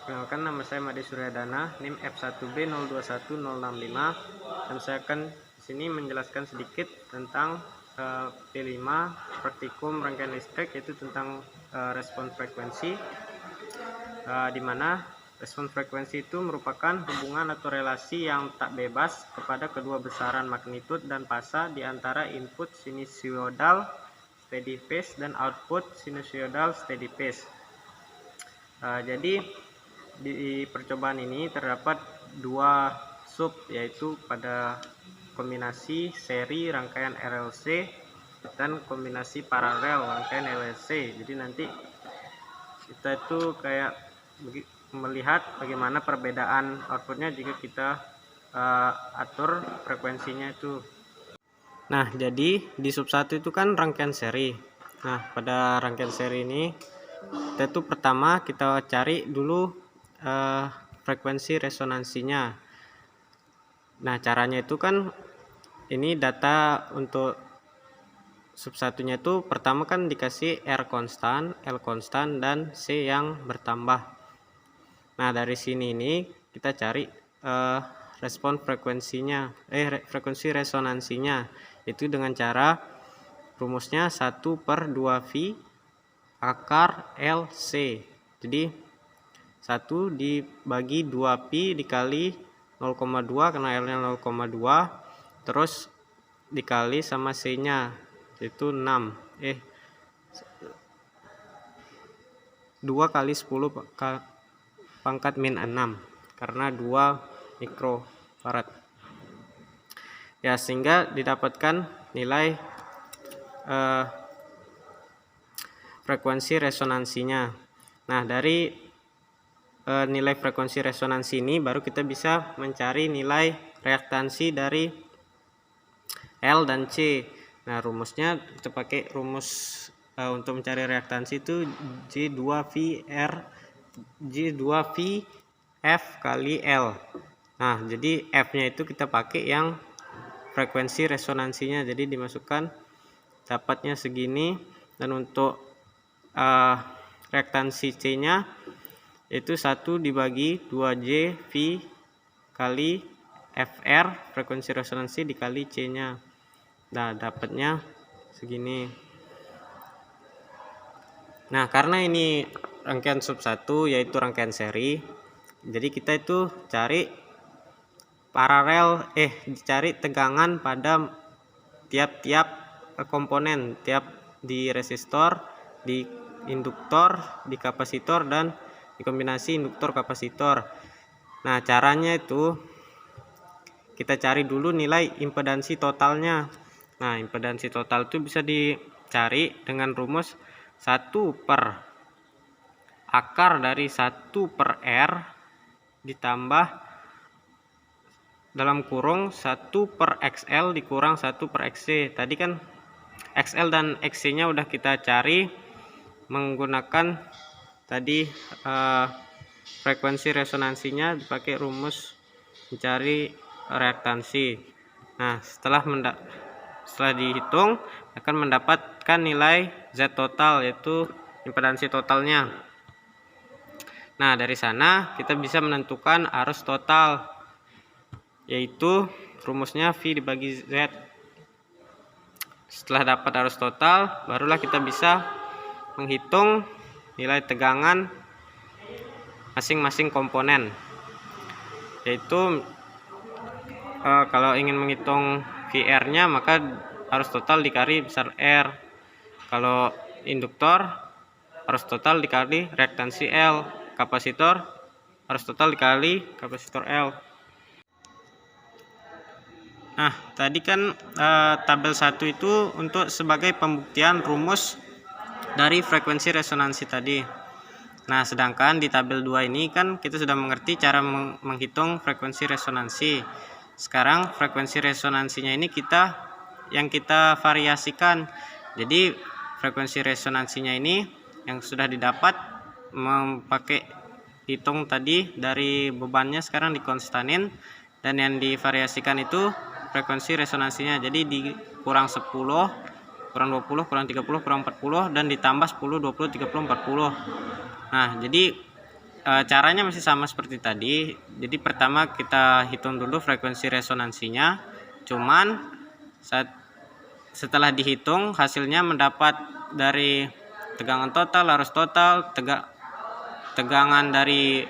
Perkenalkan, nama saya Made Suryadana, NIM F1B021065, dan saya akan di sini menjelaskan sedikit tentang P5 praktikum rangkaian listrik, yaitu tentang respons frekuensi, di mana respons frekuensi itu merupakan hubungan atau relasi yang tak bebas kepada kedua besaran magnitud dan fasa di antara input sinusoidal steady phase dan output sinusoidal steady phase. Jadi di percobaan ini terdapat dua sub, yaitu pada kombinasi seri rangkaian RLC dan kombinasi paralel rangkaian LLC. Jadi nanti kita itu kayak melihat bagaimana perbedaan outputnya jika kita atur frekuensinya itu. Nah, jadi di sub 1 itu kan rangkaian seri. Nah, pada rangkaian seri ini kita tuh pertama kita cari dulu frekuensi resonansinya. Nah, caranya itu kan ini data untuk sub satunya itu pertama kan dikasih R konstan, L konstan, dan C yang bertambah. Nah, dari sini ini kita cari respon frekuensinya, frekuensi resonansinya, itu dengan cara rumusnya 1/2V akar LC. Jadi 1 dibagi 2pi dikali 0,2 karena L nya 0,2, terus dikali sama C nya yaitu 6, 2 kali 10 pangkat min 6 karena 2 mikrofarad ya, sehingga didapatkan nilai frekuensi resonansinya. Nah, dari nilai frekuensi resonansi ini baru kita bisa mencari nilai reaktansi dari L dan C. Nah, rumusnya kita pakai rumus untuk mencari reaktansi itu J2VF kali L. Nah, jadi F nya itu kita pakai yang frekuensi resonansinya, jadi dimasukkan dapatnya segini, dan untuk reaktansi C nya itu 1 dibagi 2J V kali FR frekuensi resonansi dikali C nya. Nah, dapatnya segini. Nah, karena ini rangkaian sub 1 yaitu rangkaian seri, jadi kita itu cari cari tegangan pada tiap-tiap komponen, tiap di resistor, di induktor, di kapasitor, dan kombinasi induktor kapasitor. Nah, caranya itu kita cari dulu nilai impedansi totalnya. Nah, impedansi total itu bisa dicari dengan rumus 1 per akar dari 1 per R ditambah dalam kurung 1 per XL dikurang 1 per XC. Tadi kan XL dan XC nya udah kita cari menggunakan tadi frekuensi resonansinya dipakai rumus mencari reaktansi. Nah, setelah dihitung akan mendapatkan nilai Z total, yaitu impedansi totalnya. Nah, dari sana kita bisa menentukan arus total, yaitu rumusnya V dibagi Z. Setelah dapat arus total, barulah kita bisa menghitung nilai tegangan masing-masing komponen, yaitu kalau ingin menghitung VR nya maka arus total dikali besar R. Kalau induktor, arus total dikali reaktansi L. Kapasitor, arus total dikali kapasitor L. Nah, tadi kan tabel 1 itu untuk sebagai pembuktian rumus dari frekuensi resonansi tadi. Nah, sedangkan di tabel 2 ini kan kita sudah mengerti cara menghitung frekuensi resonansi. Sekarang frekuensi resonansinya ini yang kita variasikan. Jadi frekuensi resonansinya ini yang sudah didapat memakai hitung tadi dari bebannya sekarang dikonstanin, dan yang divariasikan itu frekuensi resonansinya. Jadi dikurang 10, kurang 20, kurang 30, kurang 40, dan ditambah 10, 20, 30, 40. Nah, jadi caranya masih sama seperti tadi. Jadi pertama kita hitung dulu frekuensi resonansinya, cuman setelah dihitung hasilnya mendapat dari tegangan total, arus total, tegangan dari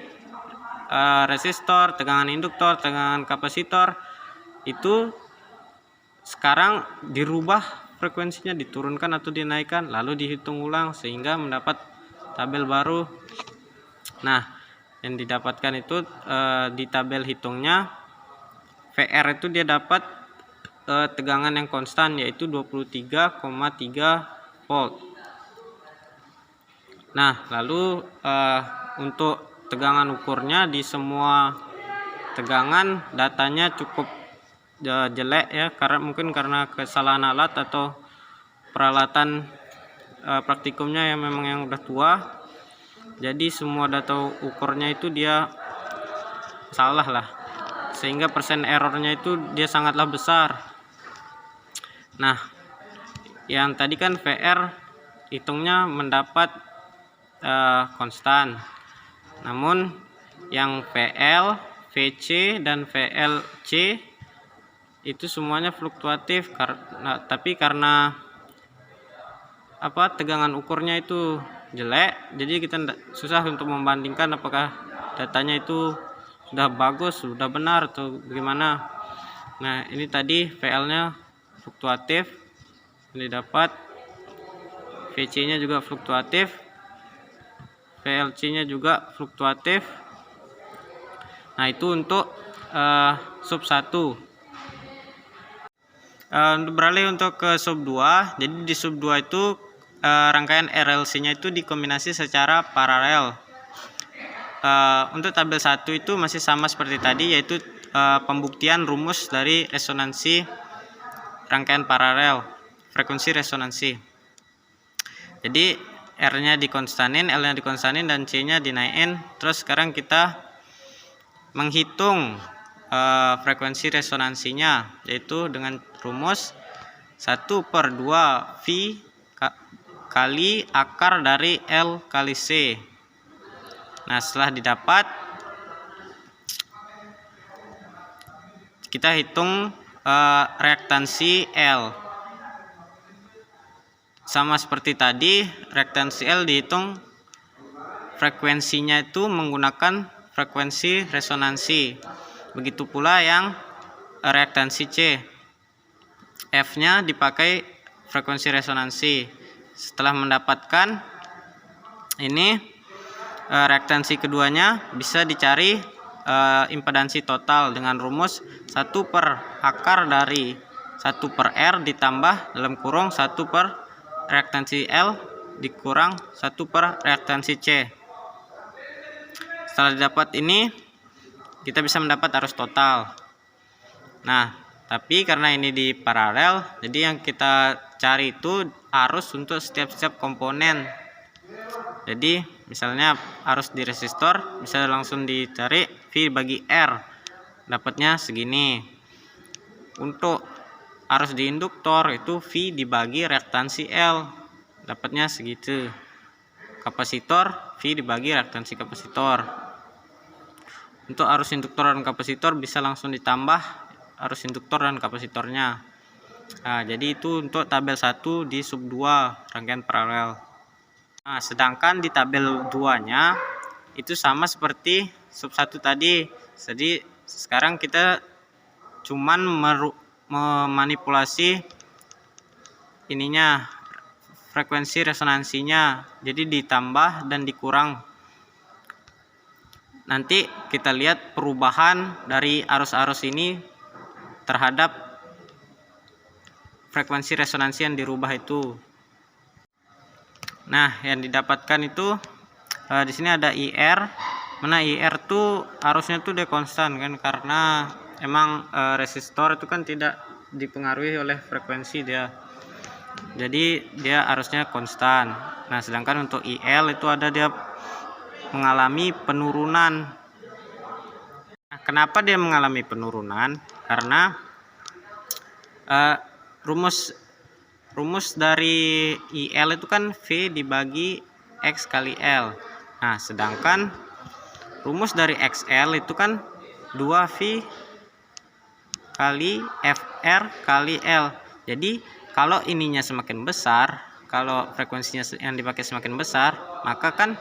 resistor, tegangan induktor, tegangan kapasitor, itu sekarang dirubah frekuensinya, diturunkan atau dinaikkan, lalu dihitung ulang sehingga mendapat tabel baru. Nah, yang didapatkan itu di tabel hitungnya VR itu dia dapat tegangan yang konstan, yaitu 23,3 volt. Nah, lalu untuk tegangan ukurnya di semua tegangan datanya cukup jelek ya, karena kesalahan alat atau peralatan praktikumnya yang memang yang udah tua. Jadi semua data ukurnya itu dia salah lah, sehingga persen errornya itu dia sangatlah besar. Nah, yang tadi kan VR hitungnya mendapat konstan, namun yang VL, VC dan VLC itu semuanya fluktuatif, tapi karena tegangan ukurnya itu jelek, jadi kita susah untuk membandingkan apakah datanya itu sudah bagus, sudah benar atau bagaimana. Nah, ini tadi VL nya fluktuatif, ini dapat VC nya juga fluktuatif, VLC nya juga fluktuatif. Nah, itu untuk sub 1. Untuk beralih untuk ke sub 2, jadi di sub 2 itu rangkaian RLC nya itu dikombinasi secara paralel. Untuk tabel 1 itu masih sama seperti tadi, yaitu pembuktian rumus dari resonansi rangkaian paralel, frekuensi resonansi. Jadi R nya dikonstanin, L nya dikonstanin, dan C nya dinaikin. Terus sekarang kita menghitung frekuensi resonansinya, yaitu dengan rumus 1/2 V kali akar dari L kali C. Nah, setelah didapat, kita hitung reaktansi L. Sama seperti tadi, reaktansi L dihitung frekuensinya itu menggunakan frekuensi resonansi. Begitu pula yang reaktansi C, F nya dipakai frekuensi resonansi. Setelah mendapatkan ini, reaktansi keduanya bisa dicari impedansi total dengan rumus 1/akar dari 1/R ditambah dalam kurung 1/ reaktansi L dikurang 1/ reaktansi C. Setelah didapat ini, kita bisa mendapat arus total. Nah, tapi karena ini di paralel, jadi yang kita cari itu arus untuk setiap komponen. Jadi misalnya arus di resistor bisa langsung dicari V bagi R, dapatnya segini. Untuk arus di induktor itu V dibagi reaktansi L, dapatnya segitu. Kapasitor V dibagi reaktansi kapasitor. Untuk arus induktor dan kapasitor bisa langsung ditambah arus induktor dan kapasitornya. Nah, jadi itu untuk tabel 1 di sub 2 rangkaian paralel. Nah, sedangkan di tabel 2 nya itu sama seperti sub 1 tadi. Jadi sekarang kita cuman memanipulasi ininya, frekuensi resonansinya, jadi ditambah dan dikurang. Nanti kita lihat perubahan dari arus-arus ini terhadap frekuensi resonansi yang dirubah itu. Nah, yang didapatkan itu di sini ada IR, mana IR tuh arusnya tuh dia konstan kan, karena emang resistor itu kan tidak dipengaruhi oleh frekuensi dia, jadi dia arusnya konstan. Nah, sedangkan untuk IL itu ada dia mengalami penurunan. Nah, kenapa dia mengalami penurunan? Karena rumus dari IL itu kan V dibagi X kali L. Nah, sedangkan rumus dari XL itu kan 2V kali FR kali L. Jadi kalau ininya semakin besar, kalau frekuensinya yang dipakai semakin besar, maka kan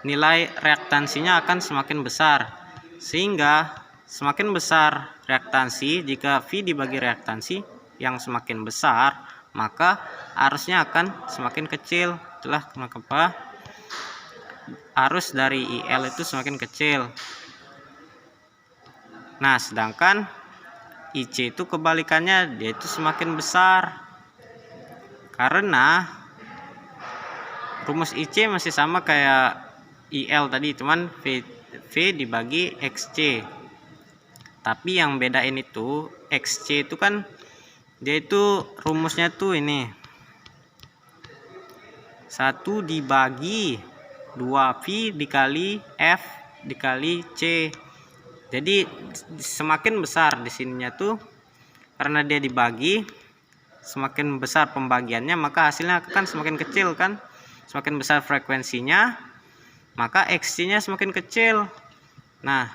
nilai reaktansinya akan semakin besar. Sehingga semakin besar reaktansi, jika V dibagi reaktansi yang semakin besar, maka arusnya akan semakin kecil. Itulah kenapa arus dari IL itu semakin kecil. Nah, sedangkan IC itu kebalikannya, dia itu semakin besar. Karena rumus IC masih sama kayak IL tadi, cuman V dibagi XC. Tapi yang bedain itu XC itu kan dia itu rumusnya tuh ini 1 dibagi 2V dikali F dikali C. Jadi semakin besar di sininya tuh, karena dia dibagi, semakin besar pembagiannya maka hasilnya akan semakin kecil kan. Semakin besar frekuensinya maka XC nya semakin kecil. Nah,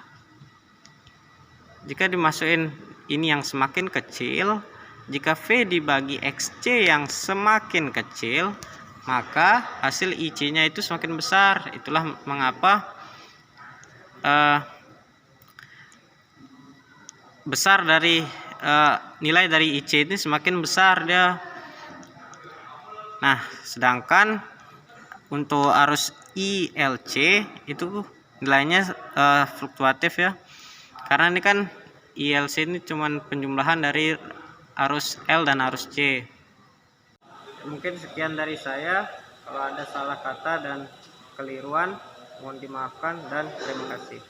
jika dimasukin ini yang semakin kecil, jika V dibagi XC yang semakin kecil, maka hasil IC nya itu semakin besar. Itulah mengapa besar dari nilai dari IC ini semakin besar dia. Nah, sedangkan untuk arus ILC itu nilainya fluktuatif ya, karena ini kan ILC ini cuman penjumlahan dari arus L dan arus C. Mungkin sekian dari saya. Kalau ada salah kata dan keliruan mohon dimaafkan, dan terima kasih.